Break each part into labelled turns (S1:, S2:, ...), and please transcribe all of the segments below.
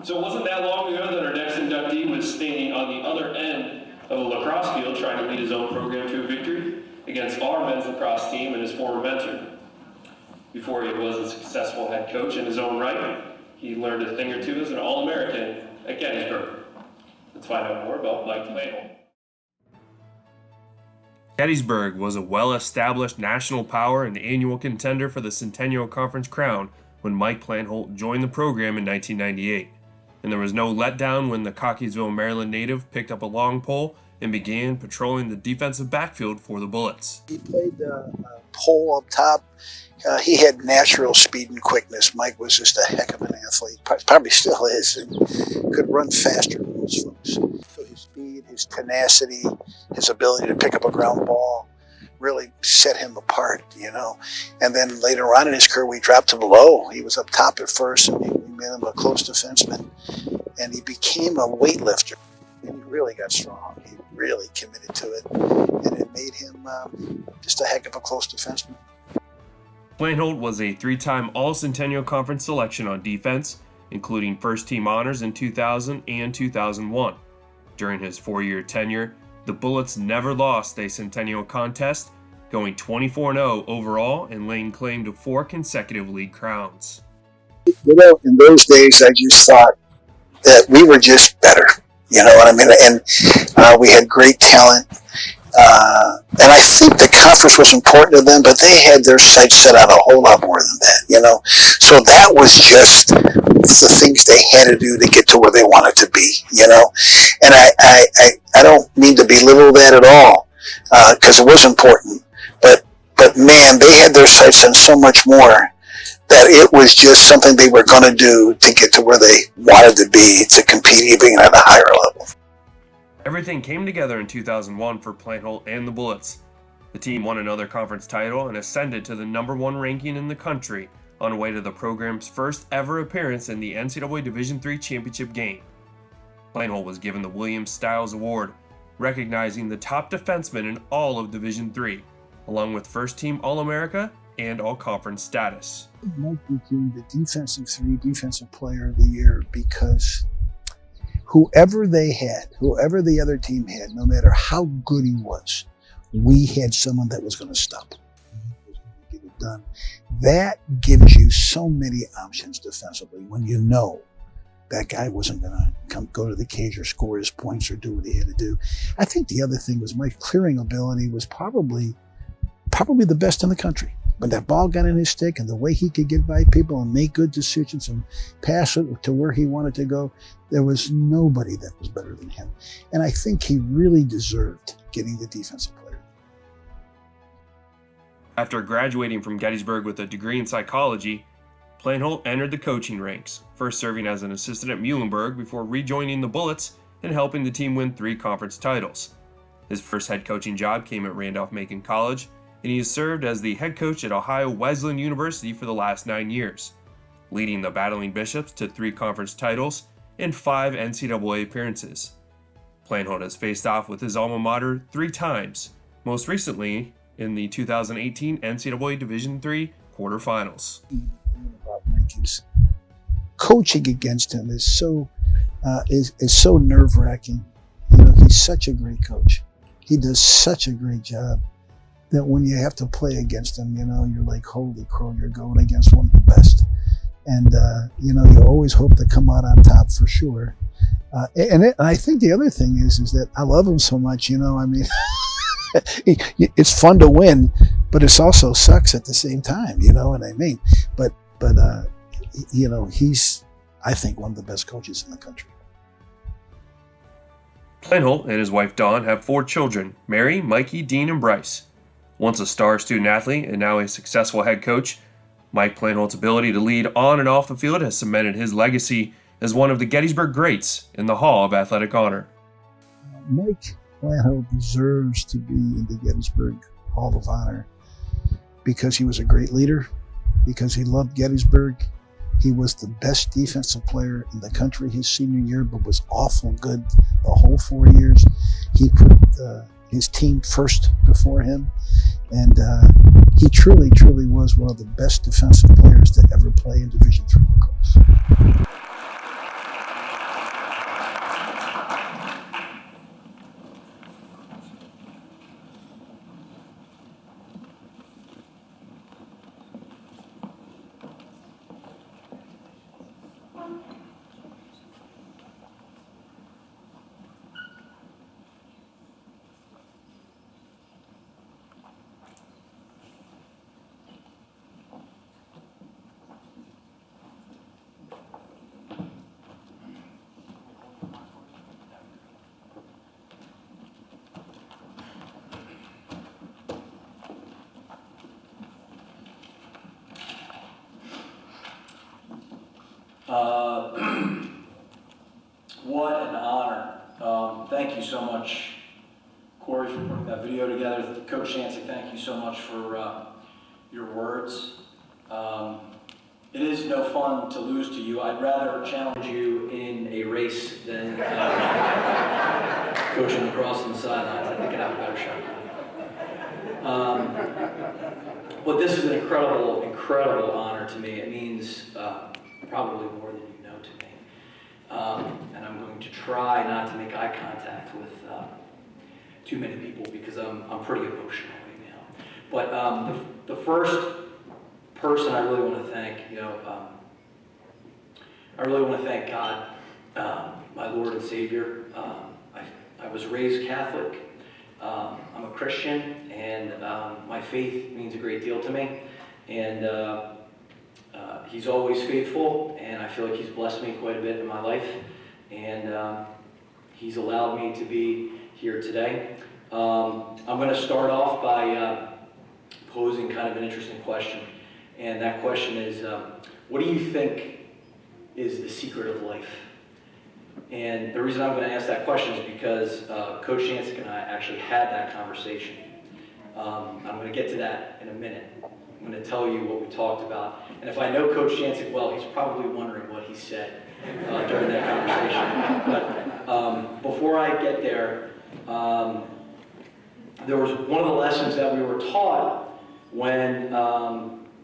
S1: So it wasn't that long ago that our next inductee was standing on the other end of a lacrosse field trying to lead his own program to a victory against our men's lacrosse team and his former mentor. Before he was a successful head coach in his own right, he learned a thing or two as an All-American at Gettysburg. Let's find out more about Mike Plantholt.
S2: Gettysburg was a well-established national power and annual contender for the Centennial Conference crown when Mike Plantholt joined the program in 1998. And there was no letdown when the Cockeysville, Maryland native picked up a long pole and began patrolling the defensive backfield for the Bullets.
S3: He played pole up top. He had natural speed and quickness. Mike was just a heck of an athlete, probably still is, and could run faster than those folks. So his speed, his tenacity, his ability to pick up a ground ball really set him apart, you know. And then later on in his career, we dropped him low. He was up top at first, and we made him a close defenseman. And he became a weightlifter. And he really got strong. He really committed to it. And it made him just a heck of a close defenseman.
S2: Plantholt was a three-time All-Centennial Conference selection on defense, including first-team honors in 2000 and 2001. During his four-year tenure, the Bullets never lost a Centennial contest, going 24-0 overall and laying claim to 4 consecutive league crowns.
S3: You know, in those days, I just thought that we were just better. You know what I mean? And we had great talent. And I think the conference was important to them, but they had their sights set on a whole lot more than that, you know. So that was just the things they had to do to get to where they wanted to be, you know. And I don't mean to belittle that at all, because it was important. But man, they had their sights on so much more that it was just something they were going to do to get to where they wanted to be, to compete even at a higher level.
S2: Everything came together in 2001 for Plantholt and the Bullets. The team won another conference title and ascended to the #1 ranking in the country on the way to the program's first ever appearance in the NCAA Division III championship game. Plantholt was given the Williams Stiles Award, recognizing the top defenseman in all of Division III, along with first-team All-America and All-Conference status.
S3: Mike became the Defensive Player of the Year because whoever the other team had, no matter how good he was, we had someone that was going to stop him. He was going to get it done. That gives you so many options defensively when you know that guy wasn't going to go to the cage or score his points or do what he had to do. I think the other thing was Mike's clearing ability was probably the best in the country. When that ball got in his stick and the way he could get by people and make good decisions and pass it to where he wanted to go, there was nobody that was better than him. And I think he really deserved getting the Defensive Player.
S2: After graduating from Gettysburg with a degree in psychology, Plantholt entered the coaching ranks, first serving as an assistant at Muhlenberg before rejoining the Bullets and helping the team win 3 conference titles. His first head coaching job came at Randolph-Macon College, and he has served as the head coach at Ohio Wesleyan University for the last 9 years, leading the Battling Bishops to 3 conference titles and 5 NCAA appearances. Plantholt has faced off with his alma mater 3 times, most recently in the 2018 NCAA Division III quarterfinals.
S3: Coaching against him is so nerve-wracking. You know, he's such a great coach. He does such a great job that when you have to play against him, you know, you're like, holy crow, you're going against one of the best. And, you know, you always hope to come out on top for sure. And I think the other thing is that I love him so much, you know, I mean, it's fun to win, but it also sucks at the same time, you know what I mean? But you know, he's, I think, one of the best coaches in the country.
S2: Plantholt and his wife Dawn have 4 children, Mary, Mikey, Dean, and Bryce. Once a star student athlete and now a successful head coach, Mike Plantholt's ability to lead on and off the field has cemented his legacy as one of the Gettysburg greats in the Hall of Athletic Honor.
S3: Mike Plantholt deserves to be in the Gettysburg Hall of Honor because he was a great leader, because he loved Gettysburg. He was the best defensive player in the country his senior year, but was awful good the whole 4 years. He put his team first before him, and he truly was one of the best defensive players to ever play in Division III lacrosse.
S4: thank you so much, Corey, for putting that video together. Coach Chancik, thank you so much for your words. It is no fun to lose to you. I'd rather challenge you in a race than coaching lacrosse on the sideline. I think I'd have a better shot. But this is an incredible, incredible honor to me. It means probably more than you know to me. And I'm going to try not to make eye contact with too many people because I'm pretty emotional right now. But the first person I really want to thank, I really want to thank God, my Lord and Savior. I was raised Catholic. I'm a Christian, and my faith means a great deal to me. And He's always faithful, and I feel like He's blessed me quite a bit in my life. And He's allowed me to be here today. I'm going to start off by posing kind of an interesting question. And that question is, what do you think is the secret of life? And the reason I'm going to ask that question is because Coach Chancik and I actually had that conversation. I'm going to get to that in a minute. I'm going to tell you what we talked about. And if I know Coach Chancik well, he's probably wondering what he said during that conversation. But before I get there, there was one of the lessons that we were taught when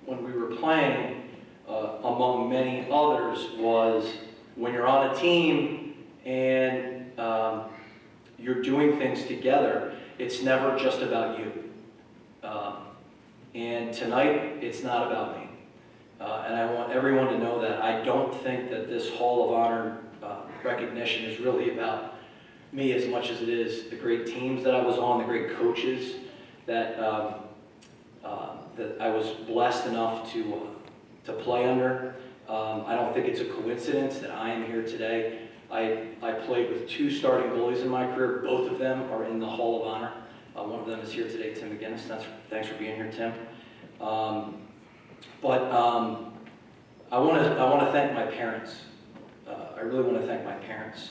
S4: we were playing, among many others, was when you're on a team and you're doing things together, it's never just about you. And tonight, it's not about me. And I want everyone to know that. I don't think that this Hall of Honor recognition is really about me as much as it is the great teams that I was on, the great coaches that that I was blessed enough to play under. I don't think it's a coincidence that I am here today. I played with 2 starting goalies in my career. Both of them are in the Hall of Honor. One of them is here today, Tim McGinnis. Thanks for being here, Tim. But I want to thank my parents. I really want to thank my parents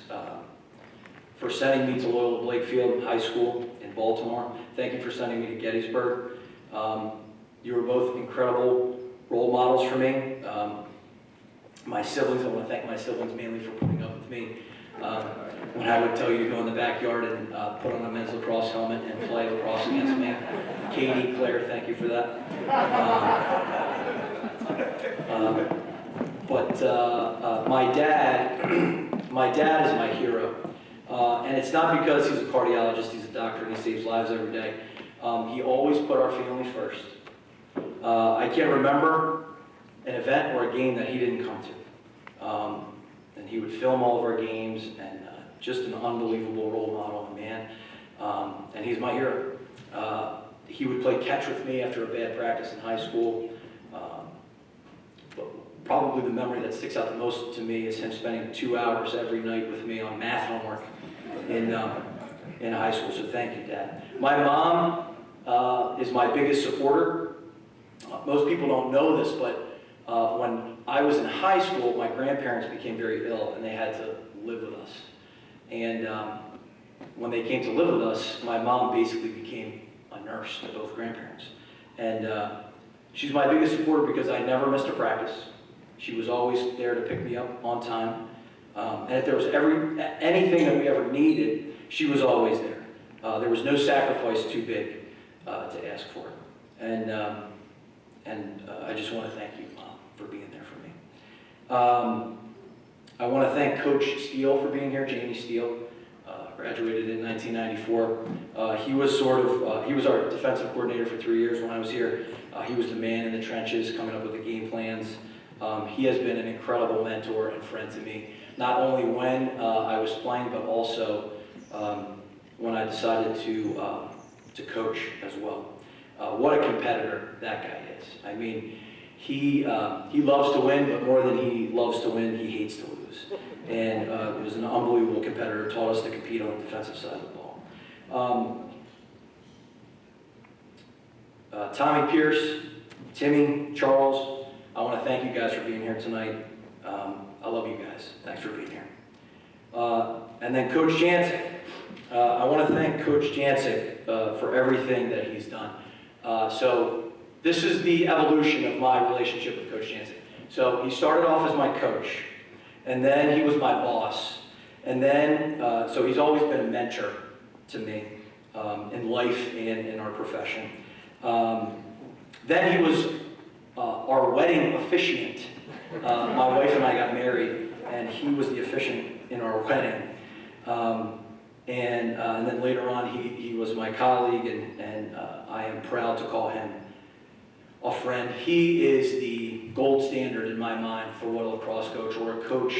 S4: for sending me to Loyola Blakefield High School in Baltimore. Thank you for sending me to Gettysburg. You were both incredible role models for me. My siblings, I want to thank my siblings mainly for putting up with me when I would tell you to go in the backyard and put on a men's lacrosse helmet and play lacrosse against me. Katie, Claire, thank you for that. But my dad is my hero. And it's not because he's a cardiologist, he's a doctor, and he saves lives every day. He always put our family first. I can't remember an event or a game that he didn't come to. And he would film all of our games, and just an unbelievable role model, man. And he's my hero. He would play catch with me after a bad practice in high school. But probably the memory that sticks out the most to me is him spending 2 hours every night with me on math homework in high school. So thank you, Dad. My mom is my biggest supporter. Most people don't know this, but when I was in high school, my grandparents became very ill, and they had to live with us. And when they came to live with us, my mom basically became a nurse to both grandparents. And she's my biggest supporter because I never missed a practice. She was always there to pick me up on time. And if there was anything that we ever needed, she was always there. There was no sacrifice too big to ask for. And I just want to thank you, Mom, for being there for me. I want to thank Coach Steele for being here, Jamie Steele. Graduated in 1994. He was he was our defensive coordinator for 3 years when I was here. He was the man in the trenches coming up with the game plans. He has been an incredible mentor and friend to me, not only when I was playing, but also when I decided to coach as well. What a competitor that guy is. I mean, he loves to win, but more than he loves to win, he hates to lose. And he was an unbelievable competitor, taught us to compete on the defensive side of the ball. Tommy Pierce, Timmy, Charles, I want to thank you guys for being here tonight. I love you guys. Thanks for being here. And then Coach Chancik, I want to thank Coach Jancic for everything that he's done. So this is the evolution of my relationship with Coach Jancic. So he started off as my coach, and then he was my boss. And then, so he's always been a mentor to me in life and in our profession. Then he was our wedding officiant. My wife and I got married, and he was the officiant in our wedding. And then later on, he was my colleague, and I am proud to call him a friend. He is the gold standard in my mind for what a lacrosse coach or a coach,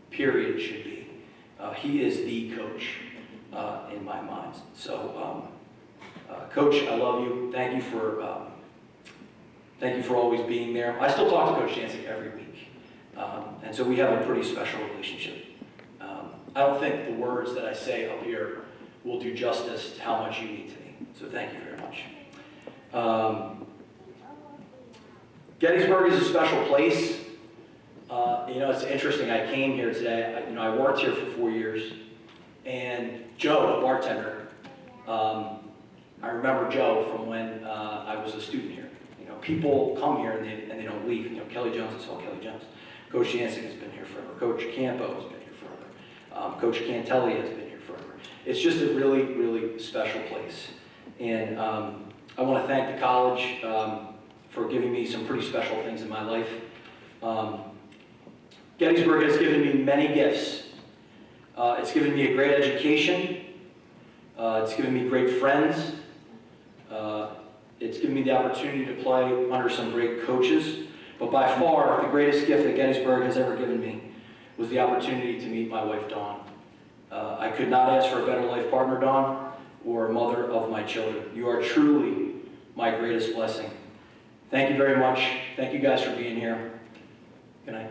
S4: period, should be. He is the coach in my mind. So, Coach, I love you. Thank you for always being there. I still talk to Coach Jancic every week, and so we have a pretty special relationship. I don't think the words that I say up here will do justice to how much you mean to me. So thank you very much. Gettysburg is a special place. It's interesting. I came here today. I worked here for 4 years, and Joe, the bartender, I remember Joe from when I was a student here. People come here and they don't leave. Kelly Jones is all Kelly Jones. Coach Jancic has been here forever. Coach Campo has been here forever. Coach Cantelli has been here forever. It's just a really, really special place. And I want to thank the college for giving me some pretty special things in my life. Gettysburg has given me many gifts. It's given me a great education. It's given me great friends. It's given me the opportunity to play under some great coaches. But by far, the greatest gift that Gettysburg has ever given me was the opportunity to meet my wife, Dawn. I could not ask for a better life partner, Dawn, or a mother of my children. You are truly my greatest blessing. Thank you very much. Thank you guys for being here. Good night.